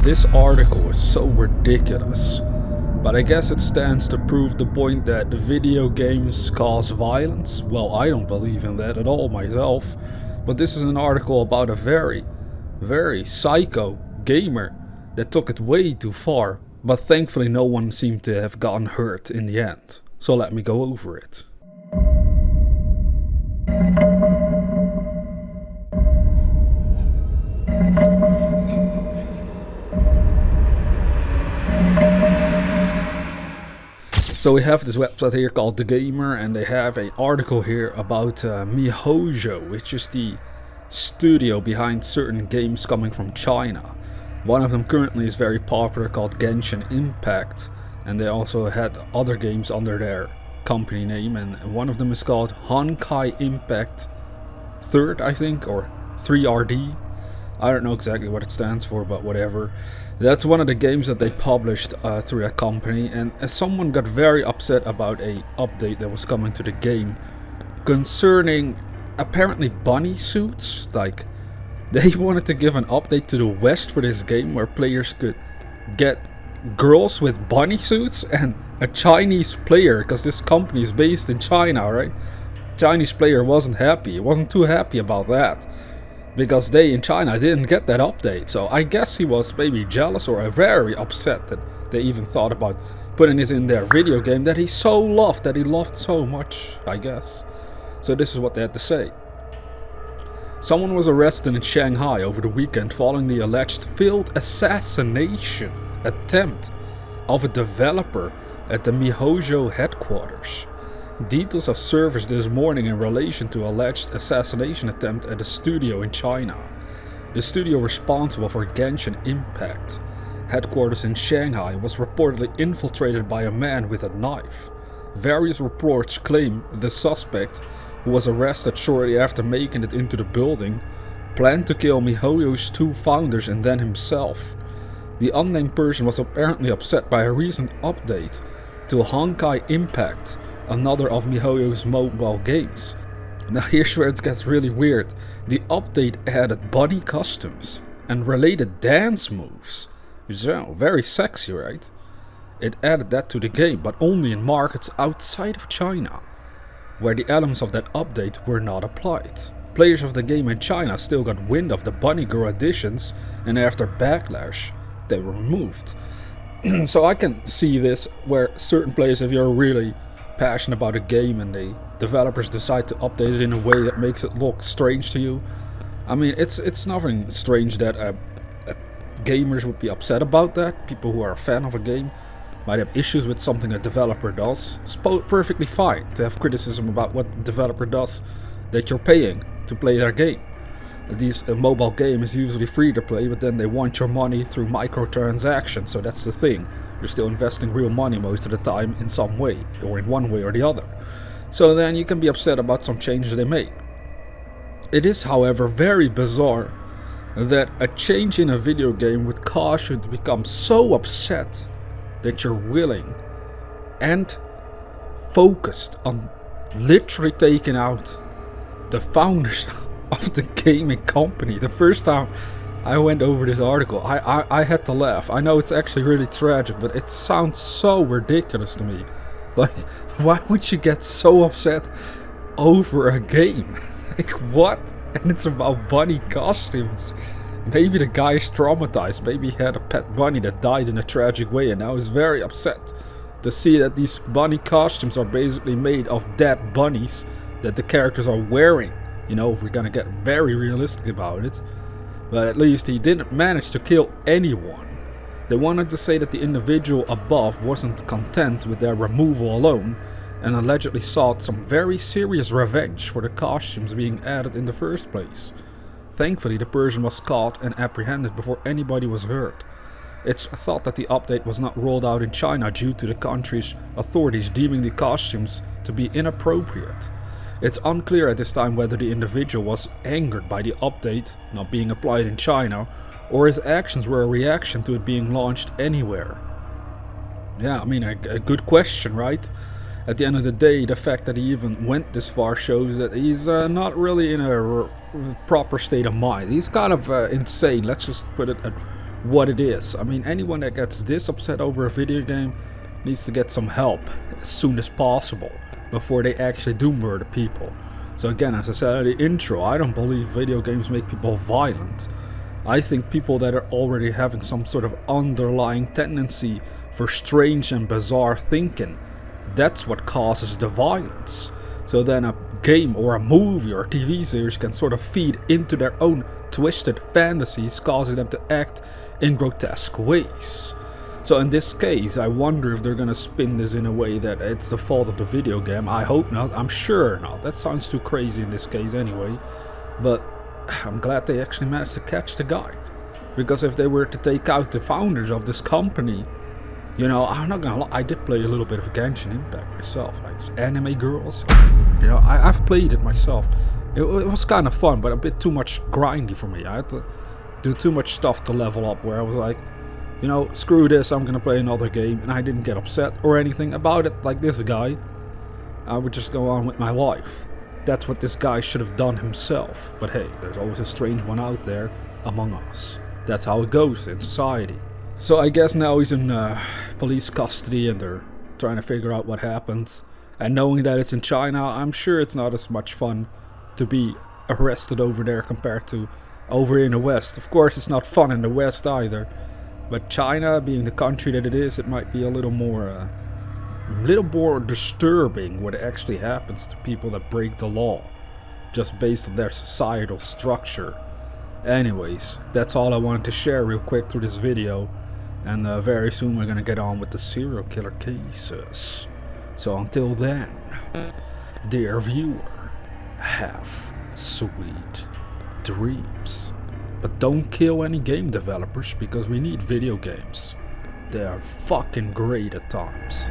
This article is so ridiculous, but I guess it stands to prove the point that video games cause violence. Well, I don't believe in that at all myself, but this is an article about a very, very psycho gamer that took it way too far, but thankfully no one seemed to have gotten hurt in the end. So let me go over it. So we have this website here called The Gamer, and they have an article here about MihoYo, which is the studio behind certain games coming from China. One of them currently is very popular, called Genshin Impact, and they also had other games under their company name, and one of them is called Honkai Impact 3rd, I think, or 3RD. I don't know exactly what it stands for, but whatever. That's one of the games that they published through that company, and someone got very upset about a update that was coming to the game concerning apparently bunny suits. Like, they wanted to give an update to the West for this game where players could get girls with bunny suits, and a Chinese player, because this company is based in China, right? Chinese player wasn't happy. He wasn't too happy about that, because they in China didn't get that update. So I guess he was maybe jealous or very upset that they even thought about putting this in their video game that he so loved, that he loved so much, I guess. So this is what they had to say. Someone was arrested in Shanghai over the weekend following the alleged failed assassination attempt of a developer at the MihoYo headquarters. Details have surfaced this morning in relation to alleged assassination attempt at a studio in China. The studio responsible for Genshin Impact, headquarters in Shanghai, was reportedly infiltrated by a man with a knife. Various reports claim the suspect, who was arrested shortly after making it into the building, planned to kill MihoYo's two founders and then himself. The unnamed person was apparently upset by a recent update to Honkai Impact, another of MihoYo's mobile games. Now here's where it gets really weird. The update added bunny costumes and related dance moves. So, very sexy, right? It added that to the game, but only in markets outside of China, where the elements of that update were not applied. Players of the game in China still got wind of the bunny girl additions, and after backlash, they were removed. So I can see this where certain players, if you're really passionate about a game and the developers decide to update it in a way that makes it look strange to you. I mean, it's nothing strange that gamers would be upset about that. People who are a fan of a game might have issues with something a developer does. It's perfectly fine to have criticism about what the developer does that you're paying to play their game. A mobile game is usually free to play, but then they want your money through microtransactions, so that's the thing. You're still investing real money most of the time in some way, or in one way or the other. So then you can be upset about some changes they made. It is, however, very bizarre that a change in a video game would cause you to become so upset that you're willing and focused on literally taking out the founders of the gaming company. The first time I went over this article, I had to laugh. I know it's actually really tragic, but it sounds so ridiculous to me. Like, why would you get so upset over a game? Like, what? And it's about bunny costumes. Maybe the guy is traumatized. Maybe he had a pet bunny that died in a tragic way, and now he's very upset to see that these bunny costumes are basically made of dead bunnies that the characters are wearing. You know, if we're gonna get very realistic about it. But at least he didn't manage to kill anyone. They wanted to say that the individual above wasn't content with their removal alone, and allegedly sought some very serious revenge for the costumes being added in the first place. Thankfully, the person was caught and apprehended before anybody was hurt. It's thought that the update was not rolled out in China due to the country's authorities deeming the costumes to be inappropriate. It's unclear at this time whether the individual was angered by the update not being applied in China, or his actions were a reaction to it being launched anywhere. Yeah, I mean, a good question, right? At the end of the day, the fact that he even went this far shows that he's not really in a proper state of mind. He's kind of insane, let's just put it what it is. I mean, anyone that gets this upset over a video game needs to get some help as soon as possible before they actually do murder people. So again, as I said in the intro, I don't believe video games make people violent. I think people that are already having some sort of underlying tendency for strange and bizarre thinking, that's what causes the violence. So then a game or a movie or a TV series can sort of feed into their own twisted fantasies, causing them to act in grotesque ways. So in this case, I wonder if they're gonna spin this in a way that it's the fault of the video game. I hope not. I'm sure not. That sounds too crazy in this case anyway. But I'm glad they actually managed to catch the guy. Because if they were to take out the founders of this company, you know, I'm not gonna lie, I did play a little bit of Genshin Impact myself. Like anime girls. You know, I've played it myself. It was kind of fun, but a bit too much grindy for me. I had to do too much stuff to level up, where I was like, you know, screw this, I'm gonna play another game. And I didn't get upset or anything about it like this guy. I would just go on with my life. That's what this guy should have done himself. But hey, there's always a strange one out there among us. That's how it goes in society. So I guess now he's in police custody and they're trying to figure out what happened. And knowing that it's in China, I'm sure it's not as much fun to be arrested over there compared to over in the West. Of course, it's not fun in the West either. But China, being the country that it is, it might be a little more disturbing what actually happens to people that break the law, just based on their societal structure. Anyways, that's all I wanted to share real quick through this video, and very soon we're gonna get on with the serial killer cases. So until then, dear viewer, have sweet dreams. But don't kill any game developers, because we need video games. They are fucking great at times.